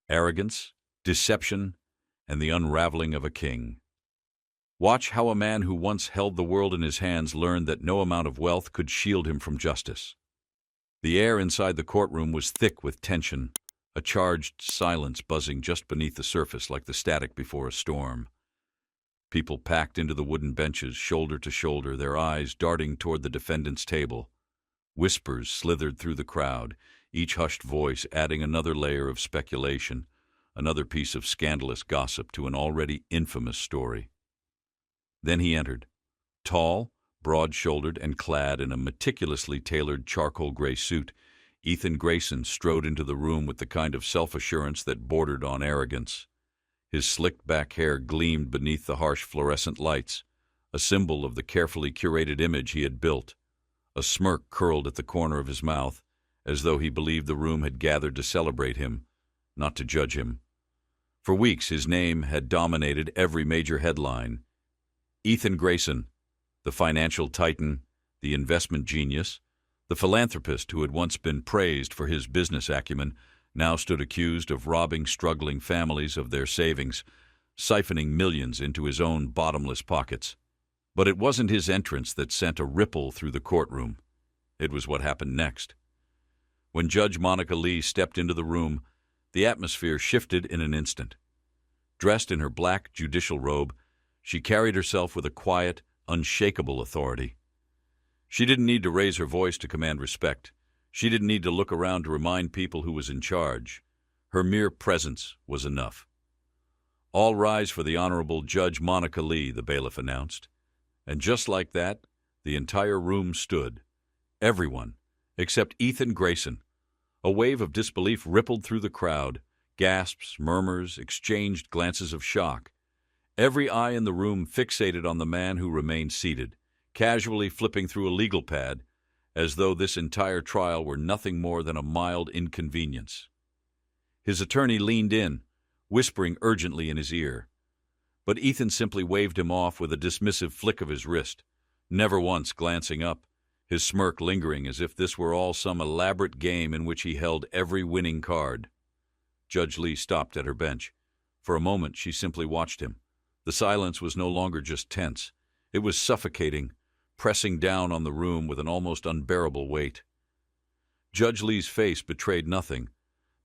arrogance, deception, and the unraveling of a king. Watch how a man who once held the world in his hands learned that no amount of wealth could shield him from justice. The air inside the courtroom was thick with tension, a charged silence buzzing just beneath the surface like the static before a storm. People packed into the wooden benches, shoulder to shoulder, their eyes darting toward the defendant's table. Whispers slithered through the crowd, each hushed voice adding another layer of speculation, another piece of scandalous gossip to an already infamous story. Then he entered. Tall, broad-shouldered, and clad in a meticulously tailored charcoal gray suit, Ethan Grayson strode into the room with the kind of self-assurance that bordered on arrogance. His slicked-back hair gleamed beneath the harsh fluorescent lights, a symbol of the carefully curated image he had built. A smirk curled at the corner of his mouth, as though he believed the room had gathered to celebrate him, not to judge him. For weeks his name had dominated every major headline. Ethan Grayson, the financial titan, the investment genius, the philanthropist who had once been praised for his business acumen, now stood accused of robbing struggling families of their savings, siphoning millions into his own bottomless pockets. But it wasn't his entrance that sent a ripple through the courtroom. It was what happened next. When Judge Monica Lee stepped into the room, the atmosphere shifted in an instant. Dressed in her black judicial robe, she carried herself with a quiet, unshakable authority. She didn't need to raise her voice to command respect. She didn't need to look around to remind people who was in charge. Her mere presence was enough. "All rise for the Honorable Judge Monica Lee," the bailiff announced. And just like that, the entire room stood. Everyone, except Ethan Grayson. A wave of disbelief rippled through the crowd. Gasps, murmurs, exchanged glances of shock. Every eye in the room fixated on the man who remained seated, casually flipping through a legal pad, as though this entire trial were nothing more than a mild inconvenience. His attorney leaned in, whispering urgently in his ear. But Ethan simply waved him off with a dismissive flick of his wrist, never once glancing up, his smirk lingering as if this were all some elaborate game in which he held every winning card. Judge Lee stopped at her bench. For a moment she simply watched him. The silence was no longer just tense. It was suffocating, pressing down on the room with an almost unbearable weight. Judge Lee's face betrayed nothing,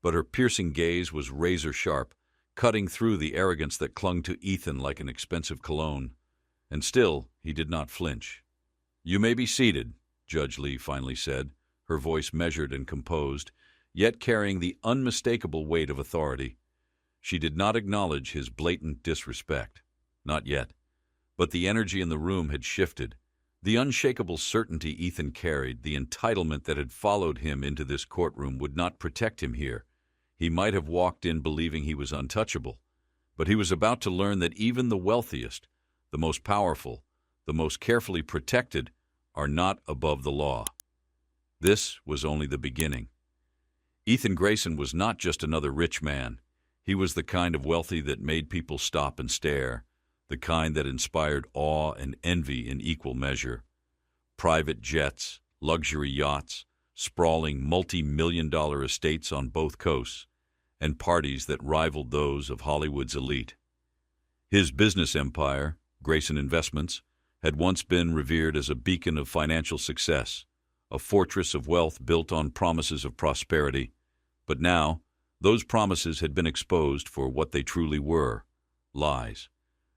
but her piercing gaze was razor-sharp, cutting through the arrogance that clung to Ethan like an expensive cologne. And still, he did not flinch. "You may be seated," Judge Lee finally said, her voice measured and composed, yet carrying the unmistakable weight of authority. She did not acknowledge his blatant disrespect. Not yet. But the energy in the room had shifted. The unshakable certainty Ethan carried, the entitlement that had followed him into this courtroom, would not protect him here. He might have walked in believing he was untouchable, but he was about to learn that even the wealthiest, the most powerful, the most carefully protected, are not above the law. This was only the beginning. Ethan Grayson was not just another rich man. He was the kind of wealthy that made people stop and stare, the kind that inspired awe and envy in equal measure. Private jets, luxury yachts, sprawling multi-million-dollar estates on both coasts, and parties that rivaled those of Hollywood's elite. His business empire, Grayson Investments, had once been revered as a beacon of financial success, a fortress of wealth built on promises of prosperity. But now, those promises had been exposed for what they truly were, lies.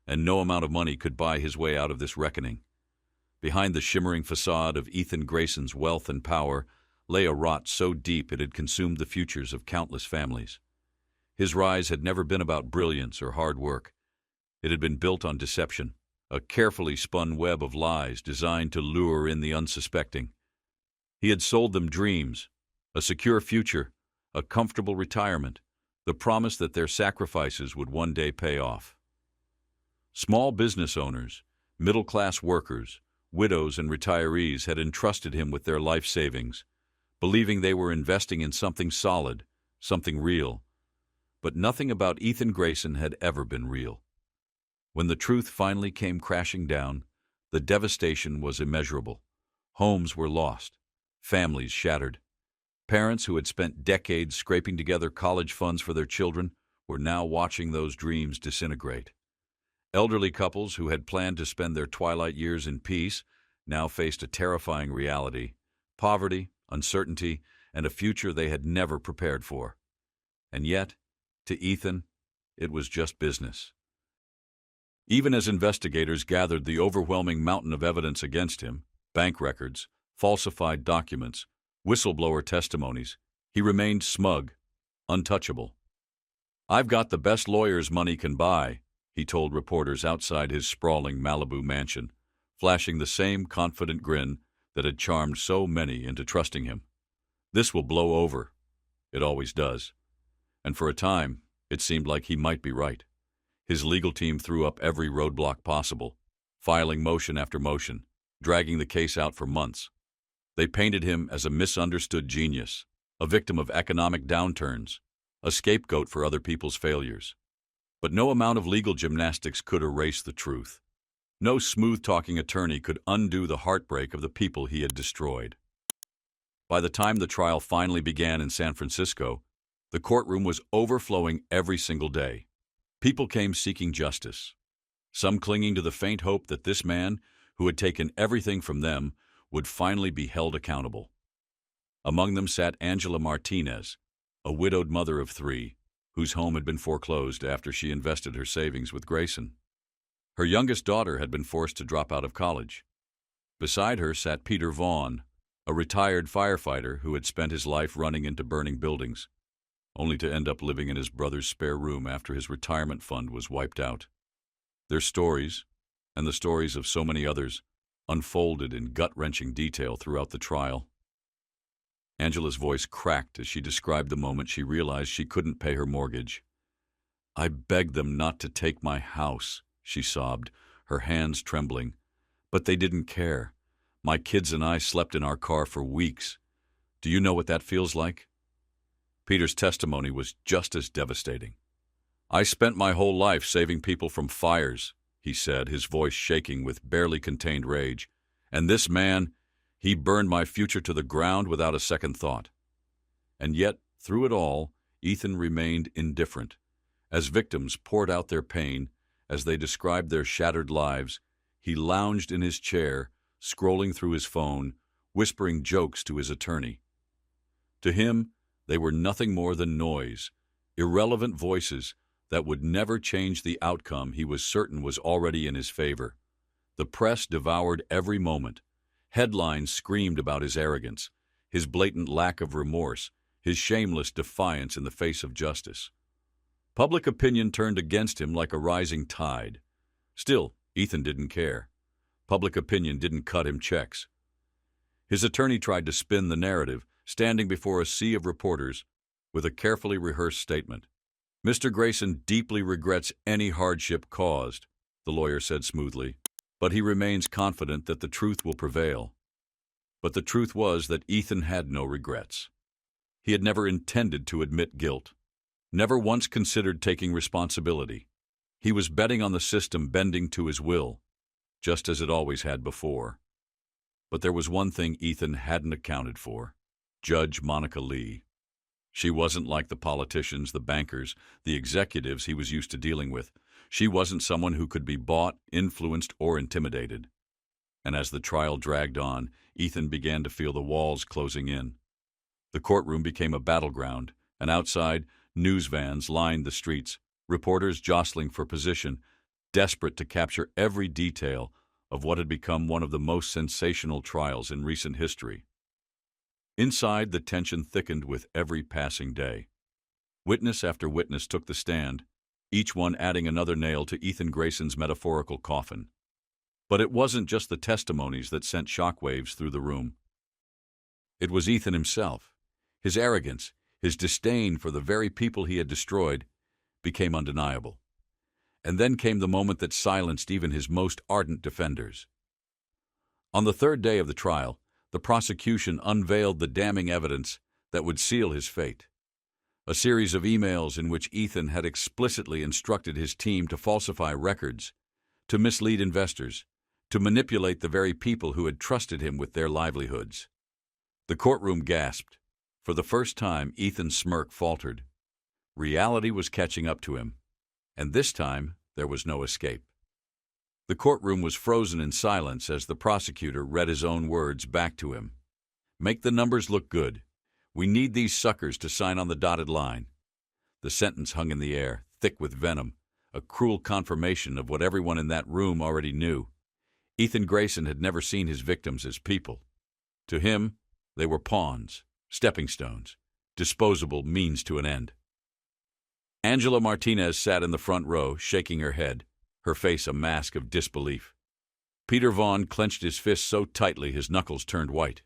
And no amount of money could buy his way out of this reckoning. Behind the shimmering facade of Ethan Grayson's wealth and power lay a rot so deep it had consumed the futures of countless families. His rise had never been about brilliance or hard work. It had been built on deception, a carefully spun web of lies designed to lure in the unsuspecting. He had sold them dreams, a secure future, a comfortable retirement, the promise that their sacrifices would one day pay off. Small business owners, middle-class workers, widows and retirees had entrusted him with their life savings, believing they were investing in something solid, something real. But nothing about Ethan Grayson had ever been real. When the truth finally came crashing down, the devastation was immeasurable. Homes were lost, families shattered, Parents who had spent decades scraping together college funds for their children were now watching those dreams disintegrate. Elderly couples who had planned to spend their twilight years in peace now faced a terrifying reality: poverty, uncertainty, and a future they had never prepared for. And yet, to Ethan, it was just business. Even as investigators gathered the overwhelming mountain of evidence against him, bank records, falsified documents, whistleblower testimonies, he remained smug, untouchable. "I've got the best lawyers money can buy," he told reporters outside his sprawling Malibu mansion, flashing the same confident grin that had charmed so many into trusting him. "This will blow over. It always does." And for a time, it seemed like he might be right. His legal team threw up every roadblock possible, filing motion after motion, dragging the case out for months. They painted him as a misunderstood genius, a victim of economic downturns, a scapegoat for other people's failures. But no amount of legal gymnastics could erase the truth. No smooth-talking attorney could undo the heartbreak of the people he had destroyed. By the time the trial finally began in San Francisco, the courtroom was overflowing every single day. People came seeking justice, some clinging to the faint hope that this man, who had taken everything from them, would finally be held accountable. Among them sat Angela Martinez, a widowed mother of 3, whose home had been foreclosed after she invested her savings with Grayson. Her youngest daughter had been forced to drop out of college. Beside her sat Peter Vaughn, a retired firefighter who had spent his life running into burning buildings, only to end up living in his brother's spare room after his retirement fund was wiped out. Their stories, and the stories of so many others, unfolded in gut-wrenching detail throughout the trial. Angela's voice cracked as she described the moment she realized she couldn't pay her mortgage. "I begged them not to take my house," she sobbed, her hands trembling. "But they didn't care. My kids and I slept in our car for weeks. Do you know what that feels like?" Peter's testimony was just as devastating. "I spent my whole life saving people from fires," he said, his voice shaking with barely contained rage. "And this man, he burned my future to the ground without a second thought." And yet, through it all, Ethan remained indifferent. As victims poured out their pain, as they described their shattered lives, he lounged in his chair, scrolling through his phone, whispering jokes to his attorney. To him, they were nothing more than noise, irrelevant voices that would never change the outcome he was certain was already in his favor. The press devoured every moment. Headlines screamed about his arrogance, his blatant lack of remorse, his shameless defiance in the face of justice. Public opinion turned against him like a rising tide. Still, Ethan didn't care. Public opinion didn't cut him checks. His attorney tried to spin the narrative, standing before a sea of reporters with a carefully rehearsed statement. "Mr. Grayson deeply regrets any hardship caused," the lawyer said smoothly, "but he remains confident that the truth will prevail." But the truth was that Ethan had no regrets. He had never intended to admit guilt, never once considered taking responsibility. He was betting on the system bending to his will, just as it always had before. But there was one thing Ethan hadn't accounted for: Judge Monica Lee. She wasn't like the politicians, the bankers, the executives he was used to dealing with. She wasn't someone who could be bought, influenced, or intimidated. And as the trial dragged on, Ethan began to feel the walls closing in. The courtroom became a battleground, and outside, news vans lined the streets, reporters jostling for position, desperate to capture every detail of what had become one of the most sensational trials in recent history. Inside, the tension thickened with every passing day. Witness after witness took the stand, each one adding another nail to Ethan Grayson's metaphorical coffin. But it wasn't just the testimonies that sent shockwaves through the room. It was Ethan himself. His arrogance, his disdain for the very people he had destroyed, became undeniable. And then came the moment that silenced even his most ardent defenders. On the third day of the trial, the prosecution unveiled the damning evidence that would seal his fate. A series of emails in which Ethan had explicitly instructed his team to falsify records, to mislead investors, to manipulate the very people who had trusted him with their livelihoods. The courtroom gasped. For the first time, Ethan's smirk faltered. Reality was catching up to him, and this time there was no escape. The courtroom was frozen in silence as the prosecutor read his own words back to him. "Make the numbers look good. We need these suckers to sign on the dotted line." The sentence hung in the air, thick with venom, a cruel confirmation of what everyone in that room already knew. Ethan Grayson had never seen his victims as people. To him, they were pawns, stepping stones, disposable means to an end. Angela Martinez sat in the front row, shaking her head, her face a mask of disbelief. Peter Vaughn clenched his fists so tightly his knuckles turned white.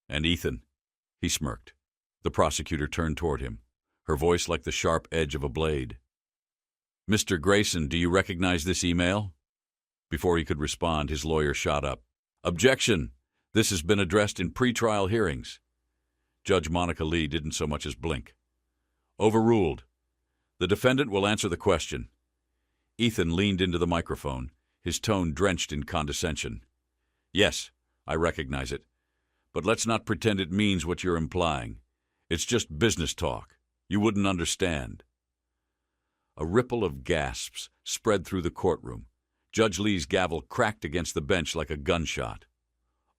"And Ethan?" He smirked. The prosecutor turned toward him, her voice like the sharp edge of a blade. "Mr. Grayson, do you recognize this email?" Before he could respond, his lawyer shot up. "Objection! This has been addressed in pretrial hearings." Judge Monica Lee didn't so much as blink. "Overruled. The defendant will answer the question." Ethan leaned into the microphone, his tone drenched in condescension. "Yes, I recognize it. But let's not pretend it means what you're implying. It's just business talk. You wouldn't understand." A ripple of gasps spread through the courtroom. Judge Lee's gavel cracked against the bench like a gunshot.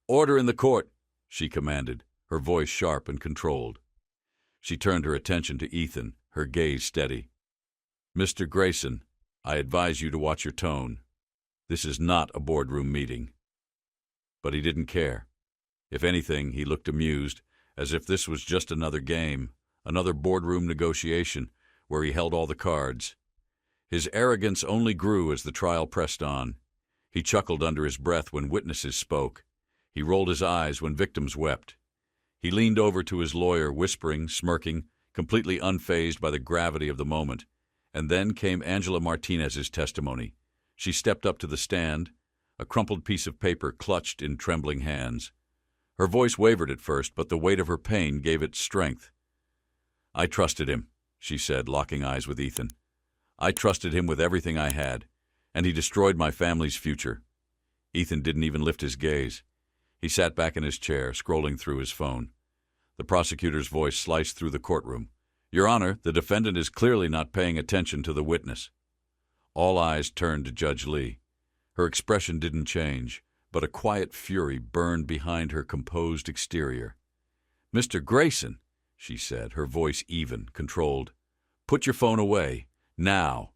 "Order in the court," she commanded, her voice sharp and controlled. She turned her attention to Ethan, her gaze steady. "Mr. Grayson, I advise you to watch your tone. This is not a boardroom meeting." But he didn't care. If anything, he looked amused, as if this was just another game, another boardroom negotiation, where he held all the cards. His arrogance only grew as the trial pressed on. He chuckled under his breath when witnesses spoke. He rolled his eyes when victims wept. He leaned over to his lawyer, whispering, smirking, completely unfazed by the gravity of the moment. And then came Angela Martinez's testimony. She stepped up to the stand, a crumpled piece of paper clutched in trembling hands. Her voice wavered at first, but the weight of her pain gave it strength. "I trusted him," she said, locking eyes with Ethan. "I trusted him with everything I had, and he destroyed my family's future." Ethan didn't even lift his gaze. He sat back in his chair, scrolling through his phone. The prosecutor's voice sliced through the courtroom. "Your Honor, the defendant is clearly not paying attention to the witness." All eyes turned to Judge Lee. Her expression didn't change, but a quiet fury burned behind her composed exterior. "Mr. Grayson," she said, her voice even, controlled, "put your phone away, now."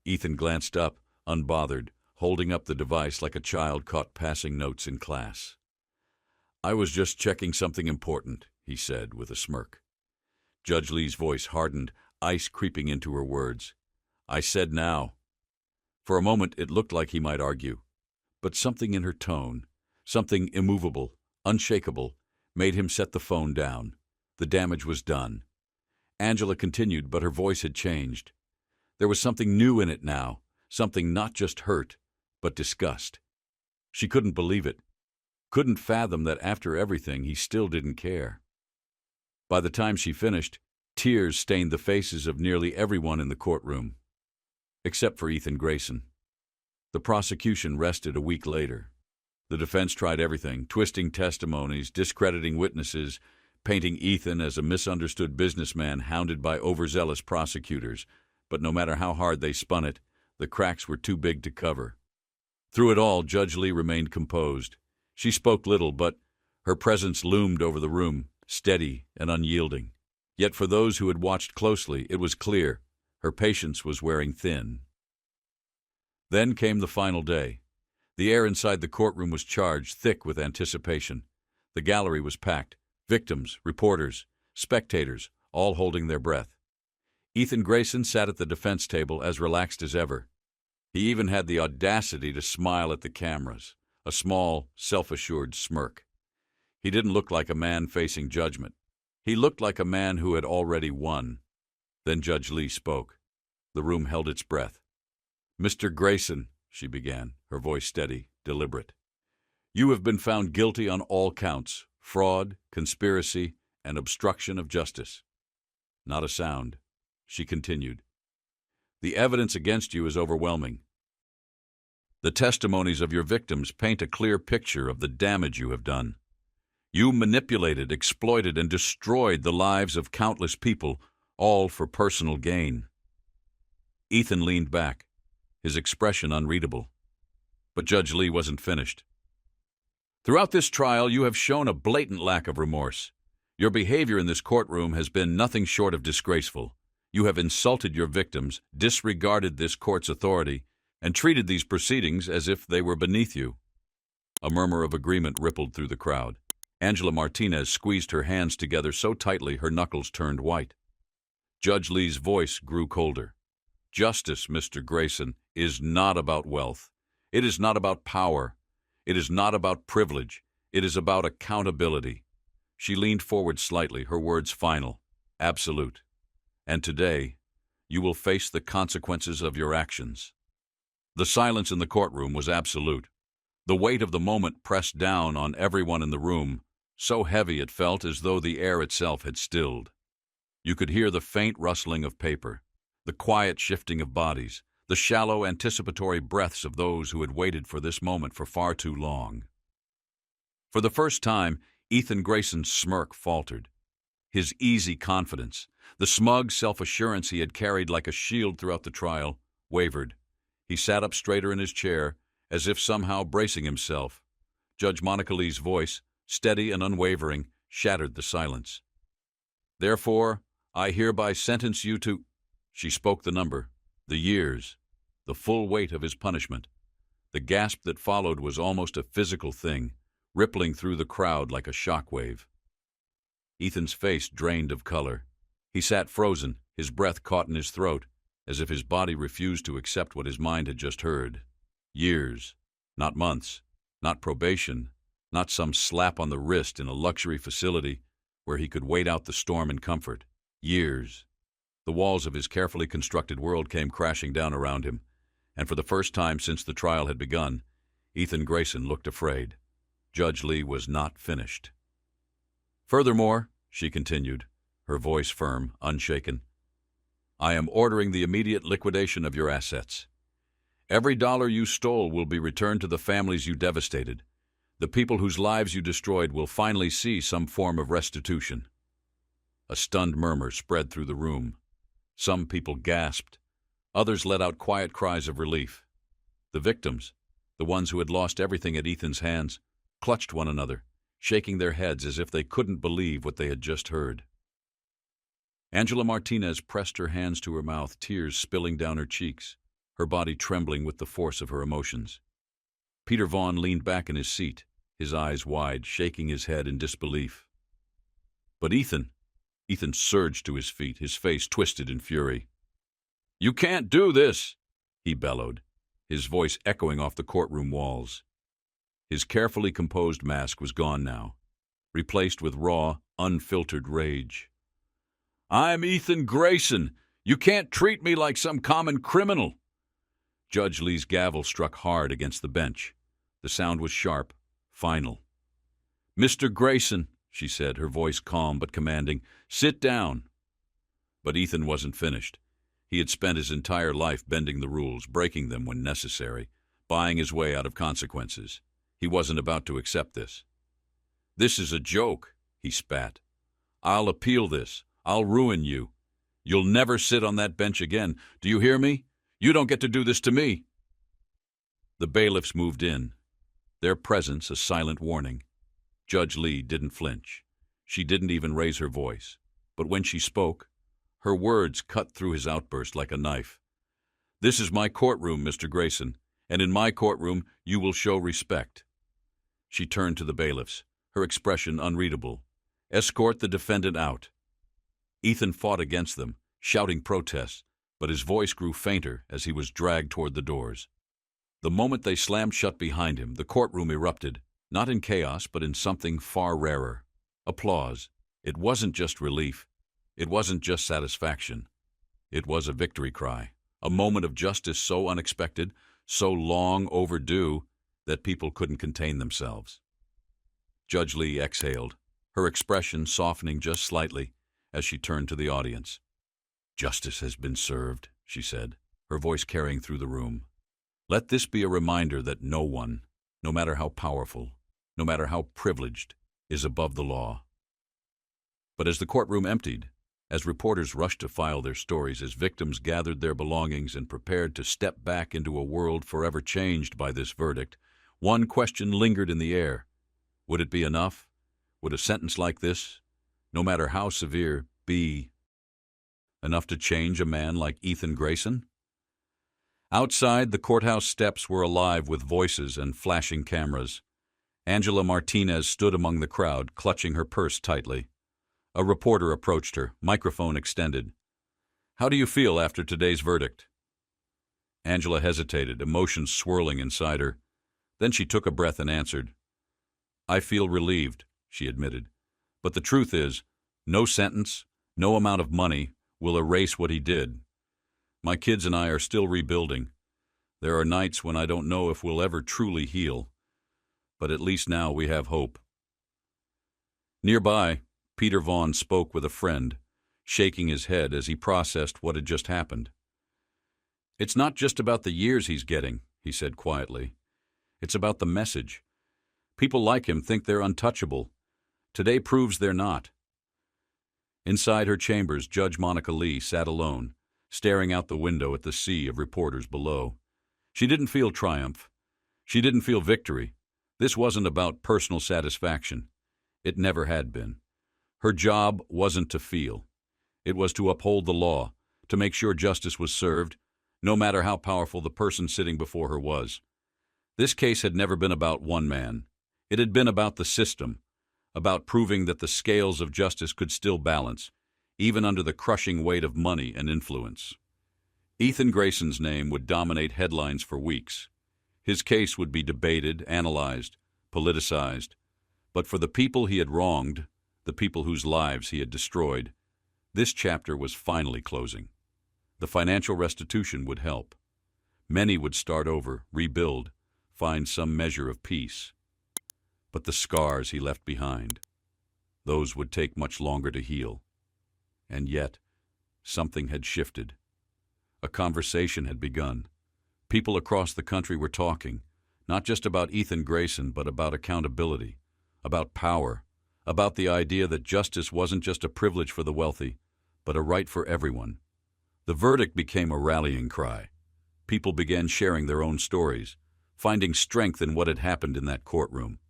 Ethan glanced up, unbothered, holding up the device like a child caught passing notes in class. "I was just checking something important," he said with a smirk. Judge Lee's voice hardened, ice creeping into her words. "I said now." For a moment it looked like he might argue, but something in her tone, something immovable, unshakable, made him set the phone down. The damage was done. Angela continued, but her voice had changed. There was something new in it now, something not just hurt, but disgust. She couldn't believe it, couldn't fathom that after everything he still didn't care. By the time she finished, tears stained the faces of nearly everyone in the courtroom, except for Ethan Grayson. The prosecution rested a week later. The defense tried everything, twisting testimonies, discrediting witnesses, painting Ethan as a misunderstood businessman hounded by overzealous prosecutors. But no matter how hard they spun it, the cracks were too big to cover. Through it all, Judge Lee remained composed. She spoke little, but her presence loomed over the room, steady and unyielding. Yet for those who had watched closely, it was clear her patience was wearing thin. Then came the final day. The air inside the courtroom was charged, thick with anticipation. The gallery was packed, victims, reporters, spectators, all holding their breath. Ethan Grayson sat at the defense table as relaxed as ever. He even had the audacity to smile at the cameras, a small, self-assured smirk. He didn't look like a man facing judgment. He looked like a man who had already won. Then Judge Lee spoke. The room held its breath. "Mr. Grayson," she began, her voice steady, deliberate, "you have been found guilty on all counts: fraud, conspiracy, and obstruction of justice." Not a sound. She continued. "The evidence against you is overwhelming. The testimonies of your victims paint a clear picture of the damage you have done. You manipulated, exploited, and destroyed the lives of countless people, all for personal gain. Ethan leaned back, his expression unreadable. But Judge Lee wasn't finished. Throughout this trial, you have shown a blatant lack of remorse. Your behavior in this courtroom has been nothing short of disgraceful. You have insulted your victims, disregarded this court's authority, and treated these proceedings as if they were beneath you. A murmur of agreement rippled through the crowd. Angela Martinez squeezed her hands together so tightly her knuckles turned white. Judge Lee's voice grew colder. Justice, Mr. Grayson, is not about wealth. It is not about power. It is not about privilege. It is about accountability. She leaned forward slightly, her words final, absolute. And today, you will face the consequences of your actions. The silence in the courtroom was absolute. The weight of the moment pressed down on everyone in the room, so heavy it felt as though the air itself had stilled. You could hear the faint rustling of paper, the quiet shifting of bodies, the shallow anticipatory breaths of those who had waited for this moment for far too long. For the first time, Ethan Grayson's smirk faltered. His easy confidence, the smug self-assurance he had carried like a shield throughout the trial, wavered. He sat up straighter in his chair, as if somehow bracing himself. Judge Monica Lee's voice, steady and unwavering, shattered the silence. Therefore, I hereby sentence you to... She spoke the number, the years, the full weight of his punishment. The gasp that followed was almost a physical thing, rippling through the crowd like a shockwave. Ethan's face drained of color. He sat frozen, his breath caught in his throat, as if his body refused to accept what his mind had just heard. Years, not months, not probation, not some slap on the wrist in a luxury facility where he could wait out the storm in comfort. Years. The walls of his carefully constructed world came crashing down around him, and for the first time since the trial had begun, Ethan Grayson looked afraid. Judge Lee was not finished. Furthermore, she continued, her voice firm, unshaken, I am ordering the immediate liquidation of your assets. Every dollar you stole will be returned to the families you devastated. The people whose lives you destroyed will finally see some form of restitution. A stunned murmur spread through the room. Some people gasped. Others let out quiet cries of relief. The victims, the ones who had lost everything at Ethan's hands, clutched one another, shaking their heads as if they couldn't believe what they had just heard. Angela Martinez pressed her hands to her mouth, tears spilling down her cheeks, her body trembling with the force of her emotions. Peter Vaughn leaned back in his seat, his eyes wide, shaking his head in disbelief. But Ethan surged to his feet, his face twisted in fury. You can't do this, he bellowed, his voice echoing off the courtroom walls. His carefully composed mask was gone now, replaced with raw, unfiltered rage. I'm Ethan Grayson. You can't treat me like some common criminal. Judge Lee's gavel struck hard against the bench. The sound was sharp, final. Mr. Grayson, she said, her voice calm but commanding, sit down. But Ethan wasn't finished. He had spent his entire life bending the rules, breaking them when necessary, buying his way out of consequences. He wasn't about to accept this. This is a joke, he spat. I'll appeal this. I'll ruin you. You'll never sit on that bench again. Do you hear me? You don't get to do this to me. The bailiffs moved in, their presence a silent warning. Judge Lee didn't flinch. She didn't even raise her voice. But when she spoke, her words cut through his outburst like a knife. This is my courtroom, Mr. Grayson, and in my courtroom you will show respect. She turned to the bailiffs, her expression unreadable. Escort the defendant out. Ethan fought against them, shouting protests, but his voice grew fainter as he was dragged toward the doors. The moment they slammed shut behind him, the courtroom erupted, not in chaos but in something far rarer. Applause. It wasn't just relief. It wasn't just satisfaction. It was a victory cry, a moment of justice so unexpected, so long overdue, that people couldn't contain themselves. Judge Lee exhaled, her expression softening just slightly as she turned to the audience. Justice has been served, she said, her voice carrying through the room. Let this be a reminder that no one, no matter how powerful, no matter how privileged, is above the law. But as the courtroom emptied, as reporters rushed to file their stories, as victims gathered their belongings and prepared to step back into a world forever changed by this verdict, one question lingered in the air. Would it be enough? Would a sentence like this, no matter how severe, be enough to change a man like Ethan Grayson? Outside, the courthouse steps were alive with voices and flashing cameras. Angela Martinez stood among the crowd, clutching her purse tightly. A reporter approached her, microphone extended. "How do you feel after today's verdict?" Angela hesitated, emotions swirling inside her. Then she took a breath and answered. "I feel relieved," she admitted. "But the truth is, no sentence, no amount of money will erase what he did. My kids and I are still rebuilding. There are nights when I don't know if we'll ever truly heal. But at least now we have hope." Nearby, Peter Vaughn spoke with a friend, shaking his head as he processed what had just happened. "It's not just about the years he's getting," he said quietly. "It's about the message. People like him think they're untouchable. Today proves they're not." Inside her chambers, Judge Monica Lee sat alone, staring out the window at the sea of reporters below. She didn't feel triumph. She didn't feel victory. This wasn't about personal satisfaction. It never had been. Her job wasn't to feel. It was to uphold the law, to make sure justice was served, no matter how powerful the person sitting before her was. This case had never been about one man. It had been about the system, about proving that the scales of justice could still balance, even under the crushing weight of money and influence. Ethan Grayson's name would dominate headlines for weeks. His case would be debated, analyzed, politicized. But for the people he had wronged, the people whose lives he had destroyed, this chapter was finally closing. The financial restitution would help. Many would start over, rebuild, find some measure of peace. But the scars he left behind, those would take much longer to heal. And yet, something had shifted. A conversation had begun. People across the country were talking, not just about Ethan Grayson, but about accountability, about power, about the idea that justice wasn't just a privilege for the wealthy, but a right for everyone. The verdict became a rallying cry. People began sharing their own stories, finding strength in what had happened in that courtroom.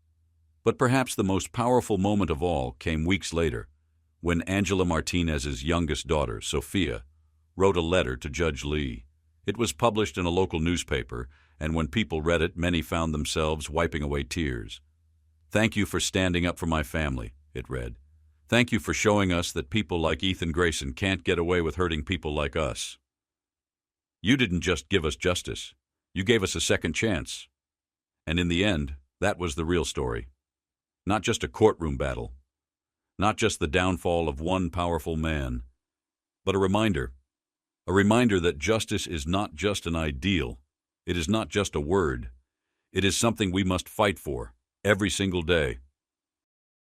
But perhaps the most powerful moment of all came weeks later, when Angela Martinez's youngest daughter, Sophia, wrote a letter to Judge Lee. It was published in a local newspaper, and when people read it, many found themselves wiping away tears. "Thank you for standing up for my family," it read. "Thank you for showing us that people like Ethan Grayson can't get away with hurting people like us. You didn't just give us justice. You gave us a second chance." And in the end, that was the real story. Not just a courtroom battle. Not just the downfall of one powerful man. But a reminder that justice is not just an ideal. It is not just a word. It is something we must fight for every single day.